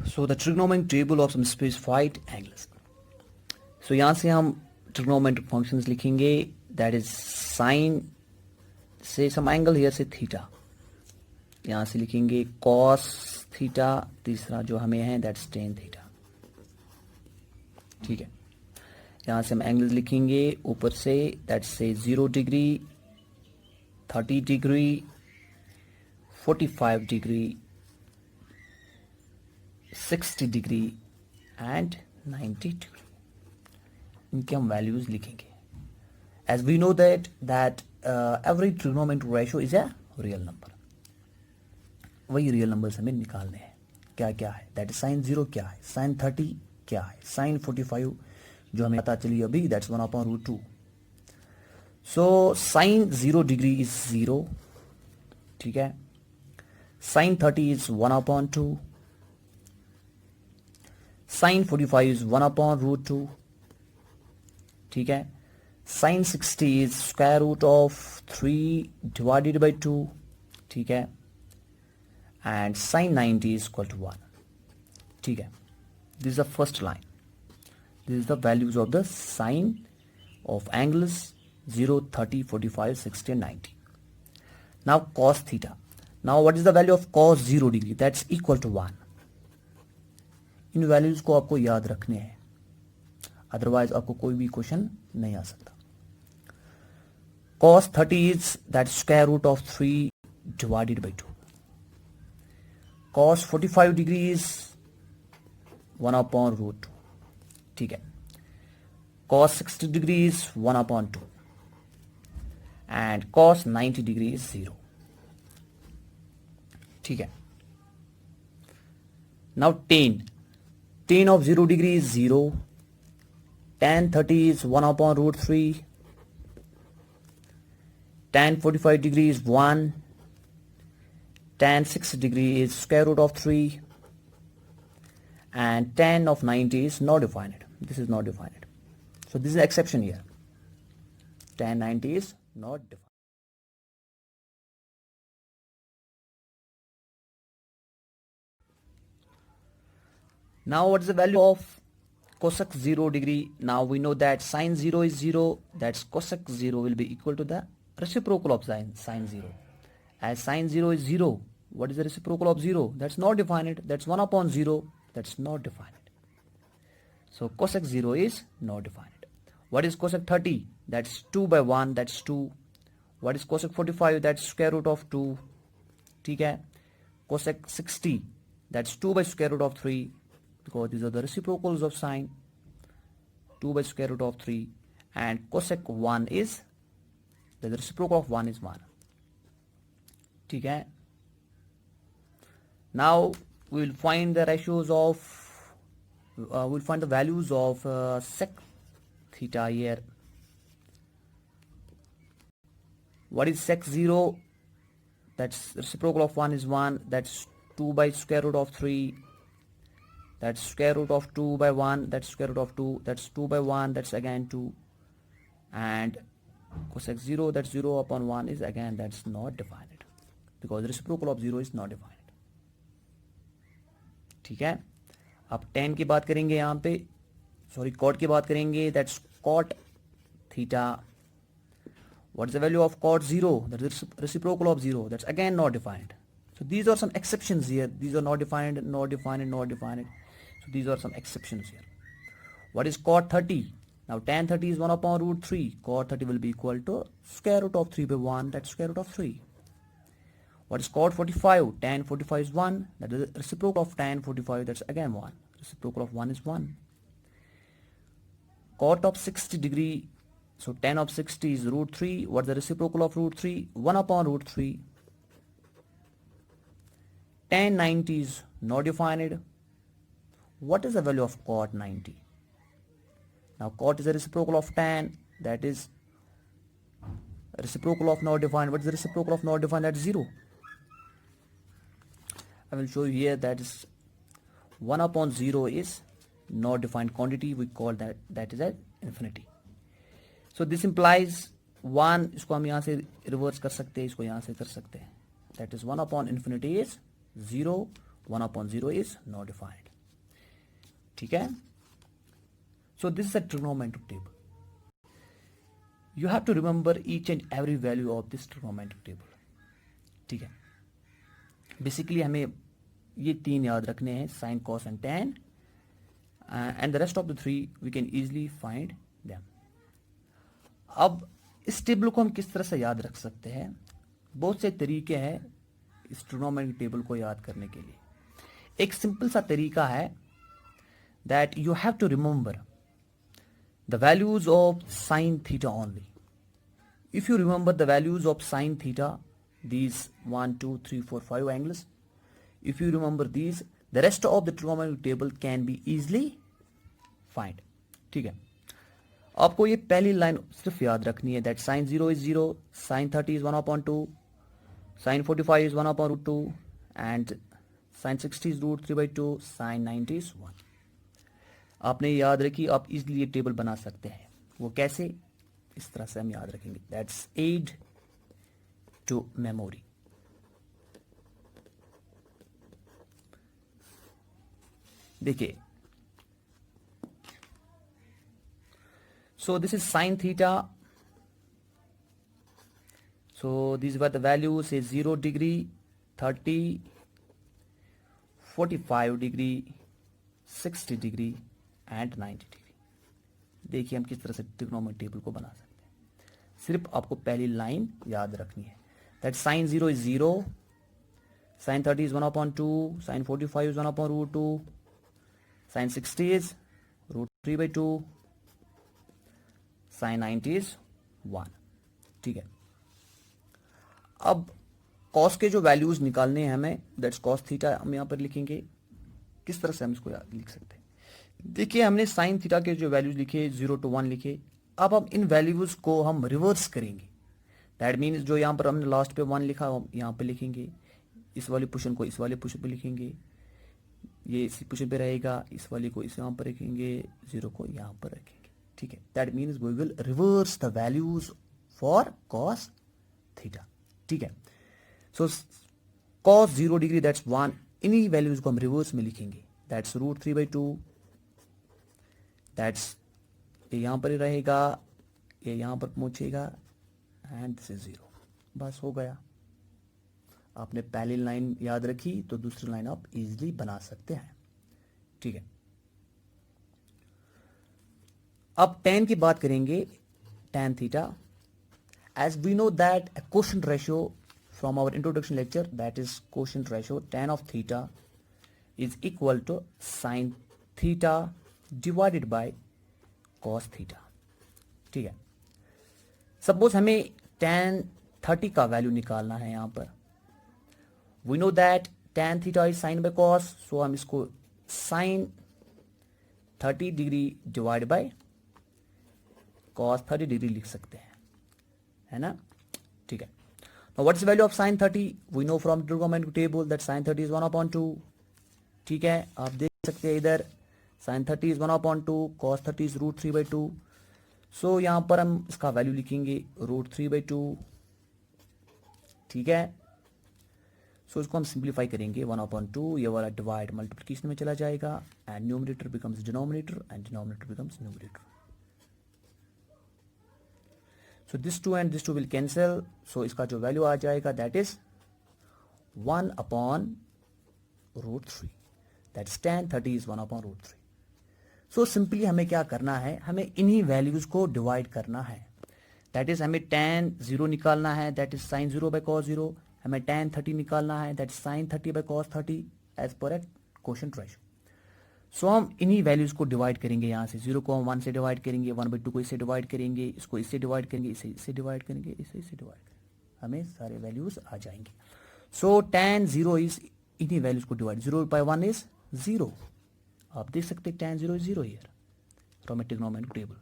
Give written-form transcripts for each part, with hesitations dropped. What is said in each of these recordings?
So the trigonometric table of some specified angles. So यहाँ से हम trigonometric functions लिखेंगे, that is sine से some angle here से theta. यहाँ से लिखेंगे cos theta, तीसरा जो हमें है that's tan theta. ठीक है, यहाँ से हम एंगल्स लिखेंगे ऊपर से, that's say 0 degree, 30 degree, 45 degree, 60 degree and 90 degree. इनके हम वैल्यूज लिखेंगे. As we know that every trigonometric ratio is a real number. वही रियल नंबर्स हमें निकालने हैं. क्या क्या है, दैट इज साइन 0 क्या है, साइन 30 क्या है, साइन 45 जो हमें पता चली अभी, that's 1/√2. So sine 0 degree is 0. ठीक है, साइन 30 इज 1/2, साइन 45 इज 1/√2. ठीक है, sine 60 is square root of 3 divided by 2. ठीक है, and sine 90 is equal to 1. ठीक है, this is the first line. This is the values of the sine of angles 0, 30, 45, 60 and 90. Now cos theta. Now what is the value of cos 0 degree? That's equal to 1. In values को आपको याद रखने हैं, otherwise आपको कोई भी question नहीं आ सकता. cos 30 is that square root of 3 divided by 2. cos 45 degree is 1/√2. ठीक है, cos 60 degree is 1/2 and cos 90 degree is 0. ठीक है, now tan of 0 degree is 0, tan 30 is 1/√3, tan 45 degree is 1, tan 60 degree is square root of 3 and tan of 90 is not defined. This is not defined. So this is an exception here. Tan 90 is not defined. Now what is the value of cosec 0 degree? Now we know that sine 0 is 0. That's cosec 0 will be equal to the reciprocal of sine 0. As sine 0 is 0, what is the reciprocal of 0? That's not defined. That's 1/0. That's not defined. So cosec 0 is not defined. What is cosec 30? That's 2/1. That's 2. What is cosec 45? That's square root of 2. ठीक है, cosec 60, that's 2 by square root of 3, because these are the reciprocals of sine. 2 by square root of 3 and cosec 1 is, the reciprocal of 1 is 1. ठीक है, now we will find the ratios of we'll find the values of sec theta here. What is sec 0? That's reciprocal of 1 is 1. That's 2 by square root of 3. That's square root of 2 by 1. That's square root of 2. That's 2 by 1. That's again 2. And cosec 0, that's 0/1 is again, that's not defined, because the reciprocal of 0 is not defined. ठीक है, अब tan की बात करेंगे, यहाँ पे sorry cot की बात करेंगे. That's cot theta. What is the value of cot 0? That is reciprocal of 0. That's again not defined. So these are some exceptions here. These are not defined, not defined, not defined. So these are some exceptions here. What is cot 30? Now tan 30 is 1/√3. Cot 30 will be equal to square root of 3 by 1. That's square root of 3. What is cot 45? Tan 45 is 1. That is the reciprocal of tan 45. That's again 1. Reciprocal of 1 is 1. Cot of 60 degree. So tan of 60 is √3. What's the reciprocal of √3? 1/√3. Tan 90 is not defined. What is the value of cot 90? Now cot is the reciprocal of tan. That is reciprocal of not defined. What is the reciprocal of not defined? That's 0. I will show you here. That is 1/0 is not defined quantity. We call that is at infinity. So this implies 1. इसको हम यहाँ से reverse कर सकते हैं, इसको यहाँ से कर सकते हैं. That is 1/infinity is 0. 1/0 is not defined. ठीक है. So this is a trigonometric table. You have to remember each and every value of this trigonometric table. ठीक है. Basically हमें ये 3 याद रखने हैं, sin, cos and tan, and the rest of the 3 we can easily find them. अब इस table को हम किस तरह से याद रख सकते हैं? बहुत से तरीके हैं इस ट्रिग्नोमेट्रिक टेबल को याद करने के लिए. एक सिंपल सा तरीका है that you have to remember the values of sine theta only. If you remember the values of sine theta, these 1, 2, 3, 4, 5 angles, if you remember these, the rest of the trigonometric table can be easily find. ठीक है. आपको ये पहली line सिर्फ याद रखनी है that sin 0 is 0, sin 30 is 1 upon 2, sin 45 is 1 upon root 2, and sin 60 is root 3 by 2, sin 90 is 1. आपने याद रखी, आप इजीली ये टेबल बना सकते हैं. वो कैसे? इस तरह से हम याद रखेंगे. That's add to memory. देखिए, so this is sine theta. So this were the values is 0 degree, 30, 45 degree, 60 degree and 90 degree. देखिए हम किस तरह से ट्रिग्नोमेट्रिक टेबल को बना सकते हैं. सिर्फ आपको पहली लाइन याद रखनी है that sine 0 is 0, sine 30 is 1 upon 2, sine 45 is 1 upon root 2, sine 60 is root 3 by 2, sine 90 is 1. ठीक है. अब कॉस के जो वैल्यूज निकालने हैं हमें, दैट्स कॉस थीटा हम यहां पर लिखेंगे. किस तरह से हम इसको लिख सकते हैं? देखिए, हमने साइन थीटा के जो वैल्यूज लिखे 0 to 1 लिखे. अब हम इन वैल्यूज को हम रिवर्स करेंगे. दैट मीन्स जो यहाँ पर हमने लास्ट पे 1 लिखा हम यहाँ पे लिखेंगे, इस वाले पोर्शन को इस वाले पोर्शन पे लिखेंगे, ये इस पोर्शन पे रहेगा, इस वाले को इस यहाँ पर रखेंगे, 0 को यहाँ पर रखेंगे. ठीक है. That means we will reverse the values for cos theta. ठीक है. सो कॉस 0 डिग्री दैट्स 1, इन्हीं वैल्यूज को हम रिवर्स में लिखेंगे. दैट्स रूट 3 बाई 2, दैट्स ये यहां पर ही रहेगा, ये यहां पर पहुंचेगा एंड दिस इज 0. बस हो गया. आपने पहली लाइन याद रखी तो दूसरी लाइन आप इजीली बना सकते हैं. ठीक है. अब tan की बात करेंगे. tan theta, as we know that a quotient ratio from our introduction lecture, that is quotient ratio tan of theta is equal to sin theta divided by cos theta. ठीक है. सपोज हमें tan 30 का value निकालना है. यहां पर we know that tan theta is sine by cos, so हम इसको sine 30 degree divide by cos 30 degree लिख सकते हैं, है ना. ठीक है. Now what is the value of sin 30? We know from trigonometric table that sin 30 is 1 upon 2. ठीक है. आप देख सकते हैं इधर sin 30 is 1 upon 2, cos 30 is root 3 by 2. सो यहाँ पर हम इसका वैल्यू लिखेंगे रूट 3 by 2. ठीक है. सो इसको हम सिंप्लीफाई करेंगे. 1 upon 2, ये वाला डिवाइड मल्टीप्लिकेशन में चला जाएगा and numerator becomes denominator and denominator becomes numerator. So this 2 and this 2 will cancel. So इसका जो वैल्यू आ जाएगा that is 1 upon root 3. That's tan 30 is 1 upon root 3. So simply हमें क्या करना है? हमें इन्हीं वैल्यूज को डिवाइड करना है. That is हमें tan 0 निकालना है, that is sin 0 by cos 0. हमें tan 30 निकालना है, that is sin 30 by cos 30 as per a quotient ratio. सो हम इन्हीं वैल्यूज को डिवाइड करेंगे. यहाँ से 0 को हम 1 से डिवाइड करेंगे, 1/2 को इससे डिवाइड करेंगे, इसको इससे डिवाइड करेंगे, इसे इससे डिवाइड करेंगे, इसे इससे डिवाइड करेंगे, हमें सारे वैल्यूज आ जाएंगे. सो tan 0 इज इन्हीं वैल्यूज को डिवाइड. 0 by 1 is 0. आप देख सकते हैं tan 0 is 0 here from a trigonometric table.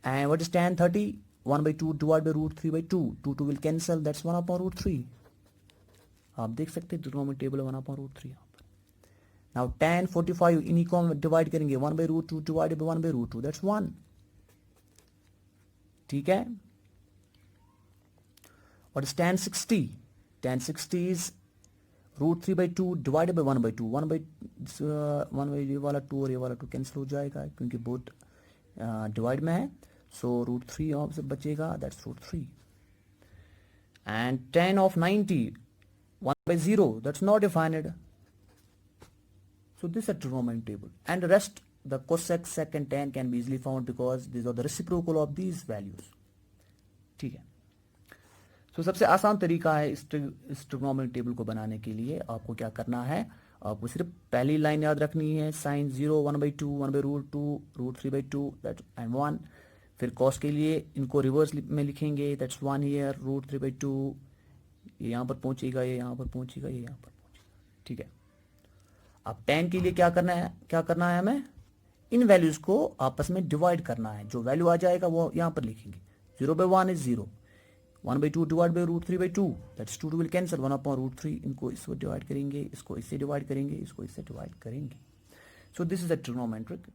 And what is tan 30? 1/2 divided by root 3 by 2. 2 will cancel. That's 1 upon root 3. आप देख सकते हैं trigonometric table 1 upon root 3. Now tan 45 इन्हीं को हम डिवाइड करेंगे. 1/√2 divided by 1/√2. That's 1. ठीक है. What is tan 60? Tan 60 is √3/2 divided by 1/2, 1 ये वाला 2 और ये वाला 2 कैंसिल हो जाएगा क्योंकि बोथ डिवाइड में है, सो √3 ऑफ से बचेगा, that's √3. And tan of 90 1/0, that's not defined. So this is a trigonometry table, and the rest, the cosec, sec and tan can be easily found because these are the reciprocal of these values. ठीक है. तो सबसे आसान तरीका है इस trigonometry table को बनाने के लिए. आपको क्या करना है, आपको सिर्फ पहली लाइन याद रखनी है, sin 0 1/2 1/√2 √3/2 दैट एंड 1. फिर cos के लिए इनको रिवर्स में लिखेंगे, दैट्स 1 हियर √3/2, ये यहाँ पर पहुंचेगा, ये यहाँ पर पहुंचेगा, ये यहाँ पर पहुंचेगा. ठीक है. अब tan के लिए क्या करना है हमें, इन वैल्यूज को आपस में डिवाइड करना है. जो वैल्यू आ जाएगा वो यहाँ पर लिखेंगे. 0/1 is 0, 1/2 divide by √3/2, that's 2 will cancel, 1/√3. इनको इसको डिवाइड करेंगे, इसको इससे डिवाइड करेंगे, इसको इससे डिवाइड करेंगे. सो दिस इज अ ट्रिग्नोमेट्रिक